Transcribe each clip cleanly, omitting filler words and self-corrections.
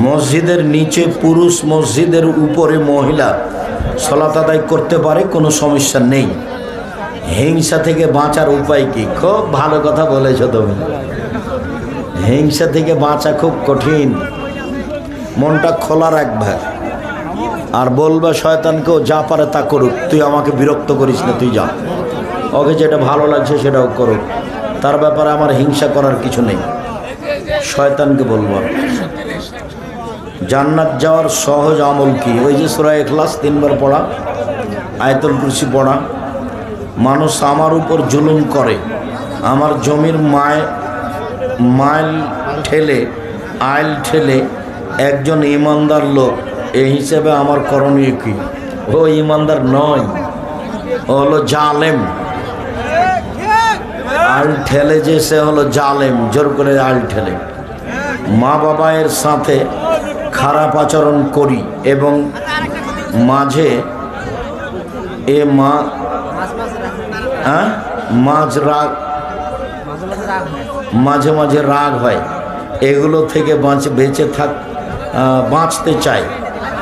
মসজিদের নিচে পুরুষ, মসজিদের উপরে মহিলা সালাত আদায় করতে পারে, কোনো সমস্যা নেই। হিংসা থেকে বাঁচার উপায় কি? খুব ভালো কথা বলেছো তুমি। হিংসা থেকে বাঁচা খুব কঠিন। মনটা খোলা রাখবে আর বলবে শয়তানকেও যা পারে তা করুক, তুই আমাকে বিরক্ত করিস না, তুই যা, ওকে যেটা ভালো লাগছে সেটাও করুক, তার ব্যাপারে আমার হিংসা করার কিছু নেই। শয়তানকে বলবো। জান্নাত যাওয়ার সহজ আমল কি? ওই যে সূরা ইখলাস 3 বার পড়া, আয়াতুল কুরসি পড়া। মানুষ আমার উপর জুলুম করে, আমার জমির আইল ঠেলে একজন ইমানদার লোক, এই হিসেবে আমার করণীয় কি? ও ইমানদার নয়, ও হলো জালেম। আইল ঠেলে যে সে হলো জালেম, জোর করে আইল ঠেলে। মা বাবায়ের সাথে খারাপ আচরণ করি এবং মাঝে মাঝে রাগ হয়, এগুলো থেকে বাঁচতে চাই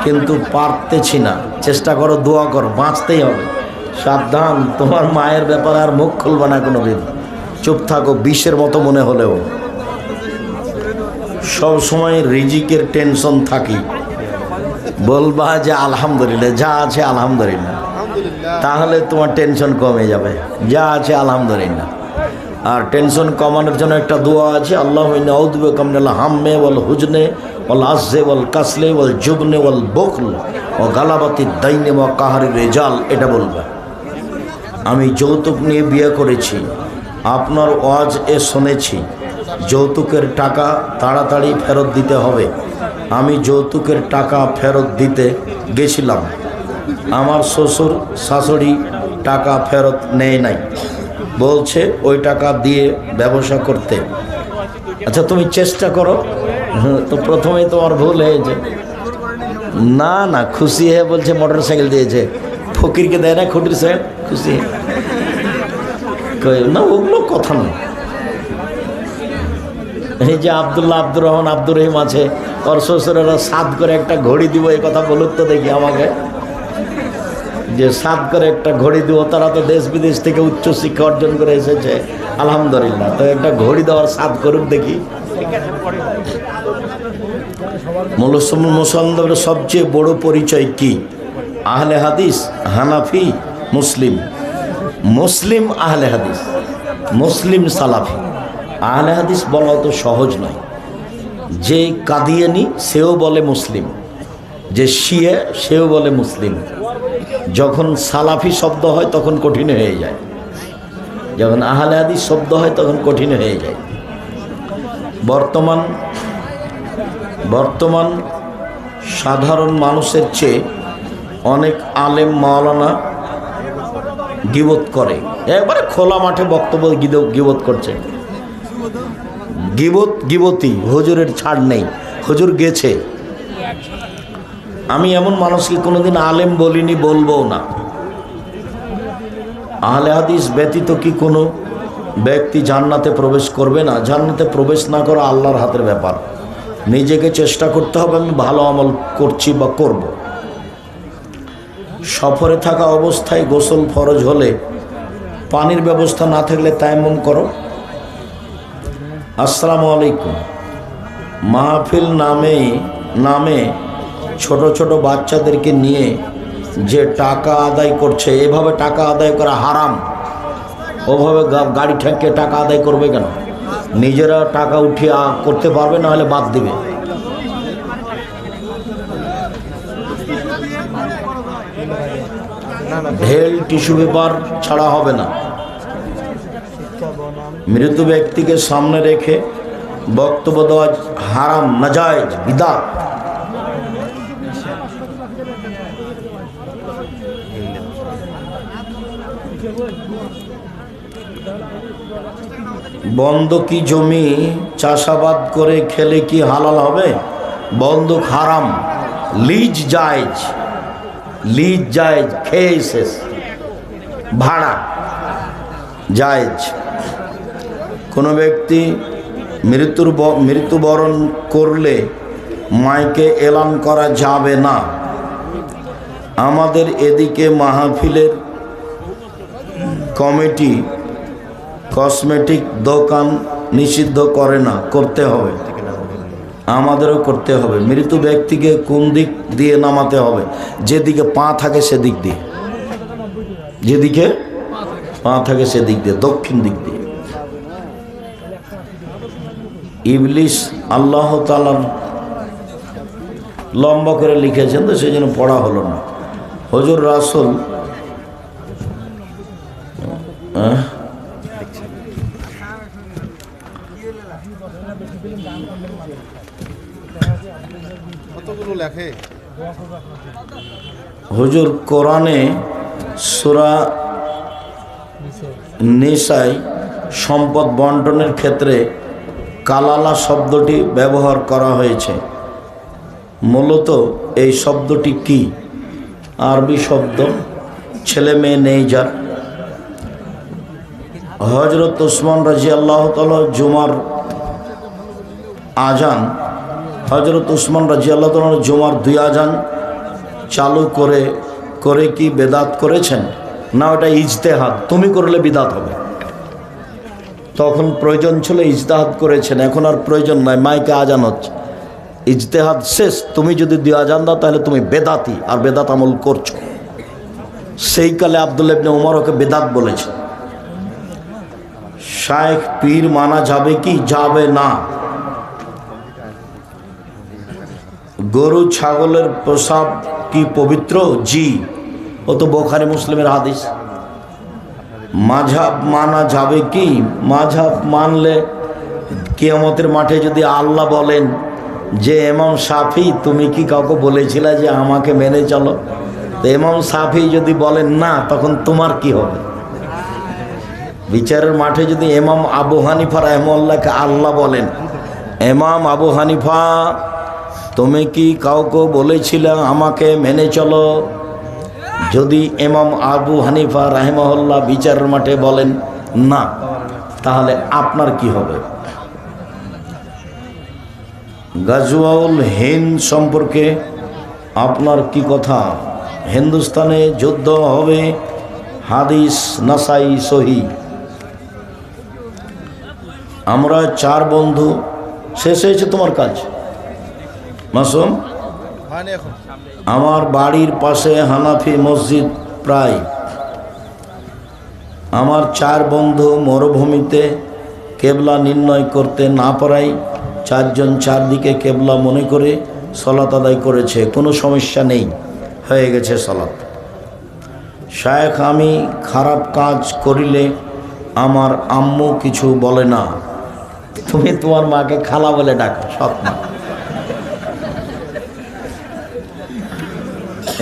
কিন্তু পারতেছি না। চেষ্টা করো, দোয়া করো, বাঁচতেই হবে। সাবধান, তোমার মায়ের ব্যাপারে আর মুখ খুলবে না কোনোদিন। চুপ থাকো, বিষের মতো মনে হলেও। সব সময় রিজিকের টেনশন থাকি, বলবা যে আলহামদুলিল্লাহ, যা আছে আলহামদুলিল্লাহ, তাহলে তোমার টেনশন কমে যাবে। যা আছে আলহামদুলিল্লাহ। আর টেনশন কমানোর জন্য একটা দোয়া আছে, আল্লাহুম্মা ইন্নী আউযু বিকা মিনাল হাম্মি ওয়াল হুজনি ওয়াল আজজি ওয়াল কাসলি ওয়াল জুবনি ওয়াল বুখল ওয়া গালাবাতিদ দাইনি ওয়া কাহরির রিজাল। এটা বলবা। আমি যৌতুক নিয়ে বিয়ে করেছি, আপনার ওয়াজ শুনেছি যৌতুকের টাকা তাড়াতাড়ি ফেরত দিতে হবে। আমি যৌতুকের টাকা ফেরত দিতে গেছিলাম, আমার শ্বশুর শাশুড়ি টাকা ফেরত নেয় নাই, বলছে ওই টাকা দিয়ে ব্যবসা করতে। আচ্ছা তুমি চেষ্টা করো। তো প্রথমেই তোমার ভুল হয়েছে। না খুশি হয়ে বলছে মোটর সাইকেল দিয়েছে, ফকিরকে দেয় না খুঁটির সাইকেল, খুশি না, ওগুলো কথা নয়। এই যে আব্দুল্লাহ, আব্দুর রহমান, আব্দুর রহিম আছে, ওর শ্বশুরেরা 7 করে একটা ঘড়ি দিব, এই কথা বলুক তো দেখি আমাকে, যে 7 করে একটা ঘড়ি দিব। তারা তো দেশ বিদেশ থেকে উচ্চ শিক্ষা অর্জন করে এসেছে, আলহামদুলিল্লাহ। তো একটা ঘড়ি দেওয়ার 7 করুক দেখি। মুসলমানদের সবচেয়ে বড় পরিচয় কি? আহলে হাদিস, হানাফি, মুসলিম। মুসলিম আহলে হাদিস, মুসলিম সালাফি। আহলে হাদিস বলা তো সহজ নয়। যে কাদিয়ানি সেও বলে মুসলিম, যে শিয়া সেও বলে মুসলিম। যখন সালাফি শব্দ হয় তখন কঠিন হয়ে যায়, যখন আহলে হাদিস শব্দ হয় তখন কঠিন হয়ে যায়। বর্তমান সাধারণ মানুষের চেয়ে অনেক আলেম মাওলানা গীবত করে, একবারে খোলা মাঠে বক্তব্য গীবত করছে। গীবতী হুজুরের ছাড় নেই, হুজুর গেছে। আমি এমন মানুষকে কোনোদিন আলেম বলিনি, বলবো না। আহলে হাদিস ব্যতীত কি কোনো ব্যক্তি জান্নাতে প্রবেশ করবে না? জান্নাতে প্রবেশ না করা আল্লাহর হাতের ব্যাপার। নিজেকে চেষ্টা করতে হবে, আমি ভালো আমল করছি বা করব। সফরে থাকা অবস্থায় গোসল ফরজ হলে পানির ব্যবস্থা না থাকলে তায়াম্মুম করো। আসসালামু আলাইকুম। মাহফিল নামে ছোট ছোট বাচ্চাদেরকে নিয়ে যে টাকা আদায় করছে, এভাবে টাকা আদায় করা হারাম। ওভাবে গাড়ি ঠেকিয়ে টাকা আদায় করবে কেন? নিজেরা টাকা উঠিয়ে করতে পারবে, না হলে বাদ দিবে। ঢেল টিস্যু পেপার ছাড়া হবে না। মৃত ব্যক্তিকে সামনে রেখে বক্তব্য দেওয়া হারাম, নাজায়েজ, বিদআত। বন্ধকি জমি চাষাবাদ করে খেলে কি হালাল হবে? বন্ধক হারাম। লিজ জায়েজ, খেয়ে শেষ। ভাড়া জায়েজ। কোনো ব্যক্তি মৃত্যুবরণ করলে মাইকে এলান করা যাবে না। আমাদের এদিকে মাহফিলের কমিটি কসমেটিক দোকান নিষিদ্ধ করে না, করতে হবে, আমাদেরও করতে হবে। মৃত ব্যক্তিকে কোন দিক দিয়ে নামাতে হবে? যেদিকে পা থাকে সেদিক দিয়ে, যেদিকে পা থাকে সেদিক দিয়ে, দক্ষিণ দিক দিয়ে। ইবলিস আল্লাহ তাআলার লম্বা করে লিখেছেন তো সেই জন্য পড়া হলো না। হুজুর রাসূল হুজুর কোরআনে সূরা নিসায় সম্পদ বন্টনের ক্ষেত্রে কালালা শব্দটি ব্যবহার করা হয়েছে। মূলত এই শব্দটি কি? আরবি শব্দ, ছেলে মেয়ে নেই যার। হযরত ওসমান রাদিয়াল্লাহু তাআলা জুমার আজান, হযরত ওসমান রাদিয়াল্লাহু তাআলা জুমার 2 আজান চালু করে কি বেদাত করেছেন? না, ওটা ইজতেহাদ, তুমি করলে বিদাত হবে। তখন প্রয়োজন ছিল ইজতেহাদ করেছেন, এখন আর প্রয়োজন নাই, মাইকে আজান হচ্ছে, ইজতেহাদ শেষ। তুমি যদি 2 আজান দাও তাহলে তুমি বেদাতি, আর বেদাত আমল করছো। সেই কালে আব্দুল্লাহ ইবনে উমর ওকে বেদাত বলেছে। শায়েখ পীর মানা যাবে কি? যাবে না। গরু ছাগলের প্রসাব কি পবিত্র? জি, ও তো বুখারী মুসলিমের হাদিস। মাযহাব মানা যাবে কি? মাযহাব মানলে কিয়ামতের মাঠে যদি আল্লাহ বলেন যে ইমাম শাফি তুমি কি কাউকে বলেছিলে যে আমাকে মেনে চলো, তো ইমাম শাফি যদি বলেন না, তখন তোমার কি হবে? বিচারের মাঠে যদি ইমাম আবু হানিফা রাহিমাহুল্লাহকে আল্লাহ বলেন, ইমাম আবু হানিফা তুমি কি কাউকে বলেছিলে আমাকে মেনে চলো, যদি ইমাম আবু হানিফা রাহিমাহুল্লাহ বিচারের মাঠে বলেন না, তাহলে আপনার কি হবে? গাজওয়াউল হিন্দ সম্পর্কে আপনার কি কথা? হিন্দুস্তানে যুদ্ধ হবে, হাদিস নাসাই সহি। আমরা 4 বন্ধু। শেষ হয়েছে তোমার কাজ মাসুম? আমার বাড়ির পাশে হানাফি মসজিদ প্রায়। আমার 4 বন্ধু মরুভূমিতে কেবলা নির্ণয় করতে না পারায় 4 জন 4 দিকে কেবলা মনে করে সালাত আদায় করেছে, কোনো সমস্যা নেই, হয়ে গেছে সালাত। শায়েখ আমি খারাপ কাজ করিলে আমার আম্মু কিছু বলে না। তুমি তোমার মাকে খালা বলে ডাকো, সৎ মা।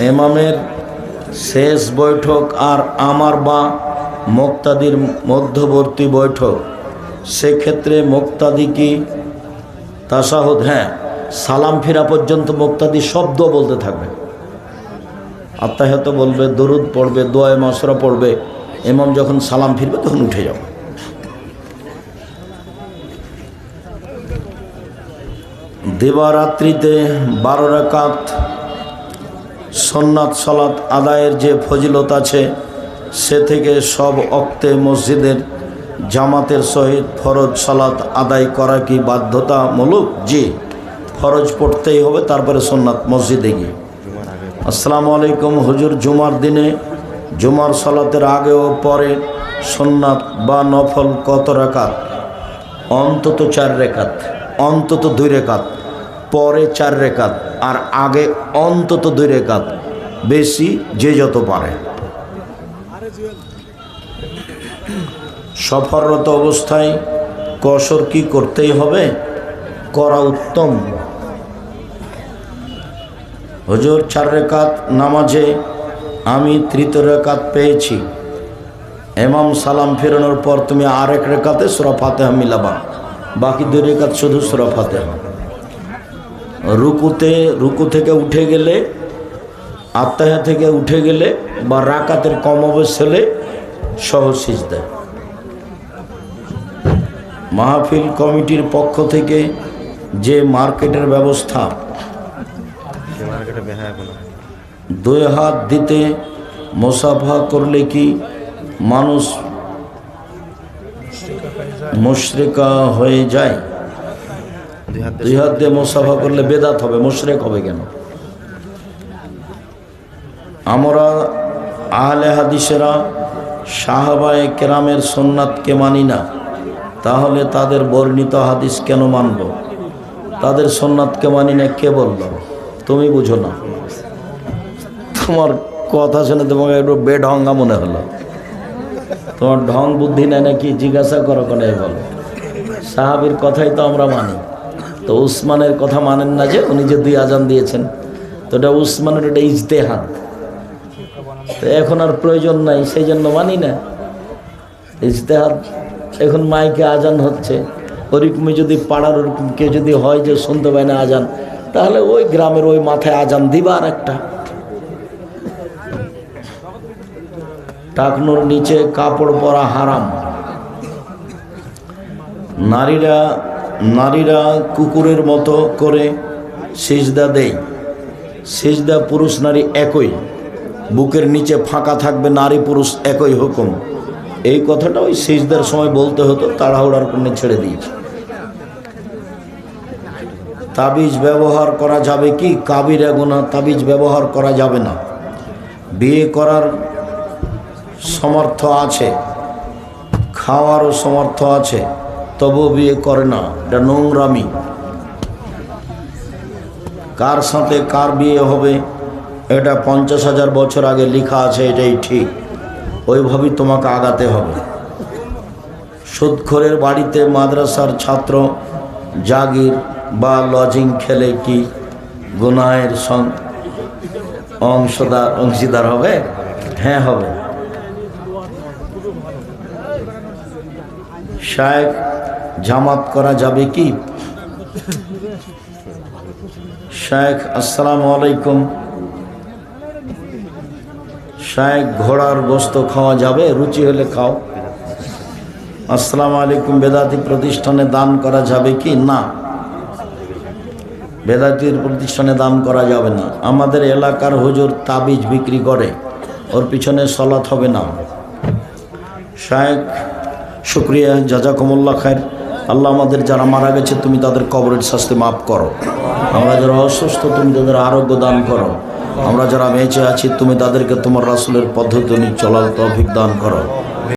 ইমামের শেষ বৈঠক আর আমার বা মুক্তাদির মধ্যবর্তী বৈঠক, সেক্ষেত্রে মুক্তাদি কি তাশাহুদ? হ্যাঁ, সালাম ফিরা পর্যন্ত মুক্তাদি শব্দ বলতে থাকবে, আত্তাহিয়াত বলবে, দরুদ পড়বে, দোয়ায়ে মাসুরা পড়বে। ইমাম যখন সালাম ফিরবে তখন উঠে যাবে। দিবারাত্রিতে 12 রাকাত সুন্নাত সালাত আদায়ের যে ফজিলত আছে, সে থেকে সব ওক্তে মসজিদের জামাতের সহিত ফরজ সালাত আদায় করা কি বাধ্যতামূলক? জি, ফরজ পড়তেই হবে, তারপরে সুন্নাত মসজিদে গিয়ে। আসসালামু আলাইকুম হুজুর, জুমার দিনে জুমার সালাতের আগে ও পরে সুন্নাত বা নফল কত রাকাত? অন্তত 4 রাকাত, অন্তত 2 রাকাত, পরে 4 রাকাত, আর আগে অন্তত 2 রাকাত, বেশি যে যত পারে। সফররত অবস্থায় কসর কি করতেই হবে? করা উত্তম। হুজুর 4 রাকাত নামাজে আমি 3য় রাকাত পেয়েছি, ইমাম সালাম ফেরানোর পর তুমি আরেক রাকাতে সূরা ফাতিহা মিলাবা, বাকি 2 রাকাত শুধু সূরা ফাতিহা। রুকু থেকে উঠে গেলে, আত্তাহিয়া থেকে উঠে গেলে বা রাকাতের কম অবস্থা হলে সহজ সিজদা। মাহফিল কমিটির পক্ষ থেকে যে মার্কেটের ব্যবস্থা দুই হাত দিতে মুসাফা করলে কি মানুষ মুশরিকা হয়ে যায়? দুই হাত দিয়ে মুসাফা করলে বেদাত হবে, মুশরিক হবে কেন? আমরা আহলে হাদিসেরা সাহাবায়ে কেরামের সুন্নাতকে মানি না, তাহলে তাদের বর্ণিত হাদিস কেন মানব? তাদের সুন্নাতকে মানি না কে বলল? তুমি বুঝো না। তোমার কথা শুনে তোমাকে একটু বেঢঙ্গা মনে হলো। তোমার ঢং বুদ্ধি নেই নাকি জিজ্ঞাসা করো কেন? বলো সাহাবীর কথাই তো আমরা মানি, তো উসমানের কথা মানেন না যে? উনি যে 2 আজান দিয়েছেন, তো এটা উসমানের এটা ইজতেহাদ, তো এখন আর প্রয়োজন নাই, সেই জন্য মানি না। ইজতেহাদ এখন মাইকে আজান হচ্ছে, ওরকমই যদি পাড়ার ওরকম কেউ যদি হয় যে শুনতে পায় না আজান, তাহলে ওই গ্রামের ওই মাথায় আজান দিবা আর একটা। টাকনুর নিচে কাপড় পরা হারাম। নারীরা কুকুরের মতো করে সিজদা দেয়। সিজদা পুরুষ নারী একই, বুকের নিচে ফাঁকা থাকবে, নারী পুরুষ একই হুকুম। এই কথাটা ওই সিজদার সময় বলতে হতো, তাড়াহুড়ার করে ছেড়ে দিয়েছে। তাবিজ ব্যবহার করা যাবে কি? কাবিরা গুনাহ, তাবিজ ব্যবহার করা যাবে না। বিয়ে করার সমর্থ আছে, খাওয়ারও সমর্থ আছে, তবুও বিয়ে করে না, এটা নোংরামি। কার সাথে কার বিয়ে হবে এটা 50,000 বছর আগে লেখা আছে, এটাই ঠিক, ওইভাবেই তোমাকে আগাতে হবে। সুদখোরের বাড়িতে মাদ্রাসার ছাত্র জাগির বা লজিং খেলে কি গুনাহের অংশীদার হবে? হ্যাঁ হবে। শায়েখ জামাত করা যাবে কি? শায়েখ আসসালামু আলাইকুম। শায়েখ ঘোড়ার গোশত খাওয়া যাবে? রুচি হলে খাও। আসসালামু আলাইকুম। বেদাতি প্রতিষ্ঠানে দান করা যাবে কি? না, বেদাতির প্রতিষ্ঠানে দান করা যাবে না। আমাদের এলাকার হুজুর তাবিজ বিক্রি করে, ওর পিছনে সলাত হবে না। শায়েখ শুক্রিয়া, জাজাকুমুল্লাহ খায়ের। আল্লাহ আমাদের যারা মারা গেছে তুমি তাদের কবরের শাস্তি মাফ করো। আমরা যারা অসুস্থ তুমি তাদের আরোগ্য দান করো। আমরা যারা বেঁচে আছি তুমি তাদেরকে তোমার রাসূলের পদ্ধতি চলার তৌফিক দান করো।